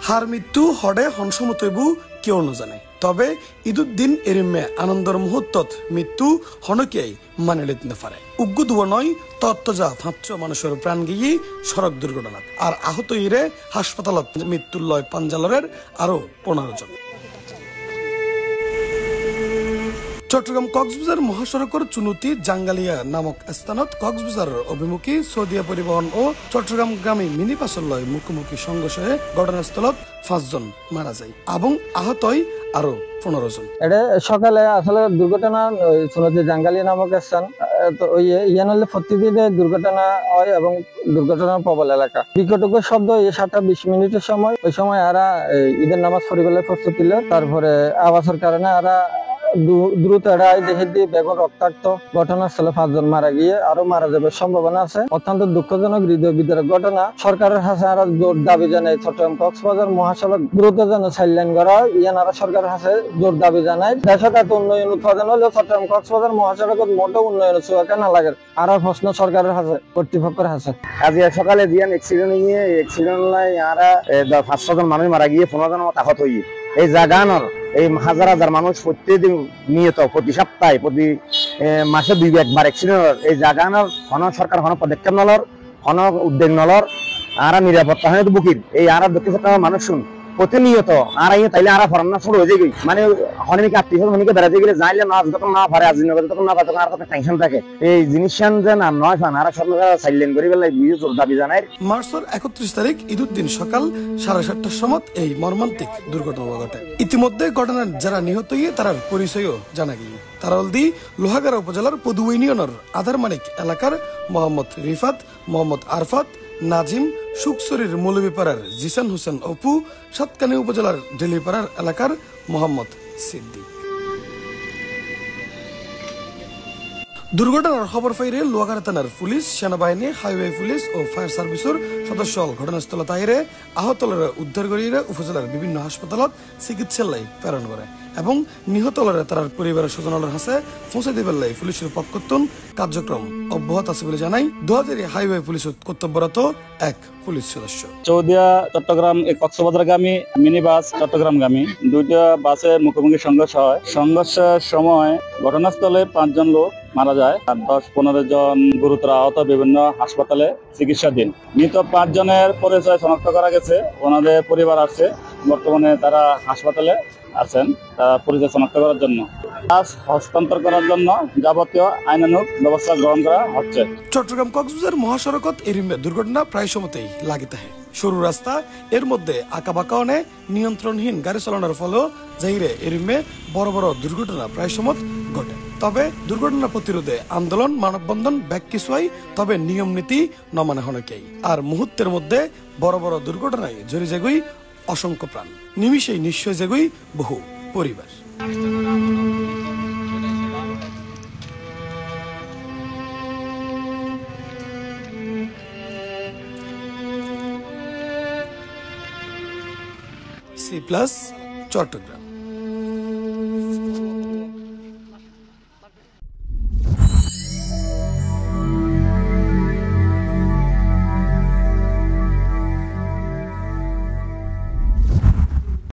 হার মৃত্যু হডে হনসমতইবু কেউ নজানে তবে ঈদুদ্দিন এরিমে আনন্দর মুহূর্তত মৃত্যু হনকেই মানে লিতে পারে উগ্গু দুয়া নয় তত্ত্বজা ৫০০ মানুষের প্রাণ গিয়ে সড়ক দুর্ঘটনা আর আহত ইরে হাসপাতালত মৃত্যুর লয় পাঞ্জালরের আরো ১৫ জন। চট্টগ্রাম কক্সবাজার মহাসড়কের চুনুতি জাঙ্গালিয়া নামক স্থানত কক্সবাজার অভিমুখী সৌদিয়া পরিবহন ও চট্টগ্রামগামী মিনি বাসের লয় মুখোমুখি সংঘর্ষে ঘটনাস্থলত ৫ জন মারা যায় এবং আহতই আরো ১৫ জন। এটা সকালে আসলে দুর্ঘটনা চুনুতি জাঙ্গালিয়া নামক স্থান তো ওই ইয়ানলে প্রতিদিনে দুর্ঘটনা হয় এবং দুর্ঘটনার প্রবল এলাকা বিকটক শব্দ ৭:২০ সময় ওই সময় আরা ঈদের নামাজ পড়িবেলার প্রস্তুতি নিল তারপরে আওয়াজের কারণে আরা দ্রুত এড়াই দেখে দিয়ে বেগুন রক্তাক্ত ঘটনাস্থলে ৫ জন মারা গিয়ে আরো মারা যাবার সম্ভাবনা আছে। অত্যন্ত দুঃখজনক হৃদয় বিদারক ঘটনা। সরকারের কাছে আরো জোর দাবি জানাই চট্টগ্রাম কক্সবাজার মহাসড়ক দ্রুত যেন সাইডলাইন করা হয় ইয়ানারা সরকারের কাছে জোর দাবি জানায়। দেশত এত উন্নয়ন উৎপাদন হলেও চট্টগ্রাম কক্সবাজার মহাসড়কের মোটো উন্নয়ন ছোঁয়াকে না লাগে আরো প্রশ্ন সরকারের কাছে কর্তৃপক্ষের কাছে। আজ সকালে দিয়ান অ্যাক্সিডেন্ট নিয়ে অ্যাক্সিডেন্ট লাই আরা ৫০০ জন মানুষ মারা গিয়ে ১৫ জন মতো আহত হয়ে এই জায়গানোর এই হাজার হাজার মানুষ প্রত্যেকদিন নিয়ত প্রতি সপ্তাহে প্রতি মাসে ২ একবার অ্যাক্সিডেন্ট এই জায়গানোর হন সরকার হন পদক্ষেপ নলর হন উদ্যোগ নলর আরা নিরাপত্তা হয় বুকির এই আরা দক্ষিণ মানুষ শুন প্রতিনিয়ত আর তাইলে আর ফরান্না শুরু হয়ে যায় মানে অনেকে আত্মীয় অনেকে বেড়াতে গেলে যাইলে না যখন না পারে আজ তখন না পারে তখন আর টেনশন থাকে এই জিনিসখান যে না নয় ফান আর সরকার সাইলেন্ট করে বেলায় জোর দাবি জানায়। মার্চের ৩১ তারিখ ঈদুদ্দিন সকাল ৭:৩০টার সময় এই মর্মান্তিক দুর্ঘটনা ঘটে। ইতিমধ্যে ঘটনার যারা নিহত হয়ে তার পরিচয়ও জানা গিয়ে তারালদি লোহাগাড়া উপজেলার পদু ইউনিয়নের আধারমানিক এলাকার মোহাম্মদ রিফাত, মোহাম্মদ আরফাত, নাজিম, সুকসরির মৌলভীপাড়ার জিসান হোসেন অপু, সাতকানি উপজেলার ডেলিপাড়ার এলাকার মোহাম্মদ সিদ্দিক। দুর্ঘটনার খবর পাইলে লোহাগাড়া থানার পুলিশ, সেনাবাহিনী, হাইওয়ে পুলিশ ও ফায়ার সার্ভিসের সদস্য ঘটনাস্থল তাইরে আহতলরা উদ্ধার করিয়ে উপজেলার বিভিন্ন হাসপাতালত চিকিৎসালয় প্রেরণ করে এবং নিহতলরা তার পরিবারের স্বজনের হাতে পৌঁছে দিবার লাই পুলিশের পক্ষতুন কার্যক্রম অব্যাহত আছে বলে জানাই দুহাজারি হাইওয়ে পুলিশের কর্তব্যরত এক পুলিশ সদস্য। চৌদিয়া চট্টগ্রাম কক্সবাজারগামী মিনি বাস চট্টগ্রামগামী দুইটা বাসের মুখোমুখি সংঘর্ষ হয়। সংঘর্ষের সময় ঘটনাস্থলে ৫ জন লোক মারা যায় আর ১০-১৫ জন গুরুতর আহত বিভিন্ন হাসপাতালে চিকিৎসাধীন। মৃত ৫ জনের পরিচয় শনাক্ত করা গেছে, ওনাদের পরিবার আছে, বর্তমানে তারা হাসপাতালে আছেন পরিচয় শনাক্ত করার জন্য। হস্তান্তর করার জন্য যাবতীয় আইনানুগ ব্যবস্থা গ্রহণ করা হচ্ছে। চট্টগ্রাম কক্সবাজার মহাসড়কত এরিমে দুর্ঘটনা প্রায় সময়তেই লাগে থাকে। সরু রাস্তা এর মধ্যে আঁকা বাঁকা অনে নিয়ন্ত্রণহীন গাড়ি চালানোর ফলেও জাহিরে এরিমে বড় বড় দুর্ঘটনা প্রায় সময় ঘটে। তবে দুর্ঘটনা প্রতিরোধে আন্দোলন মানববন্ধন ব্যাক কিছুই তবে নিয়ম নীতি নমানা হনকেই আর মুহূর্তের মধ্যে বড় বড় দুর্ঘটনায় জড়ি যেগুই অসংখ্য প্রাণ নিমিষেই নিশ্চয় যেগুই বহু পরিবার। C+ চট্টগ্রাম।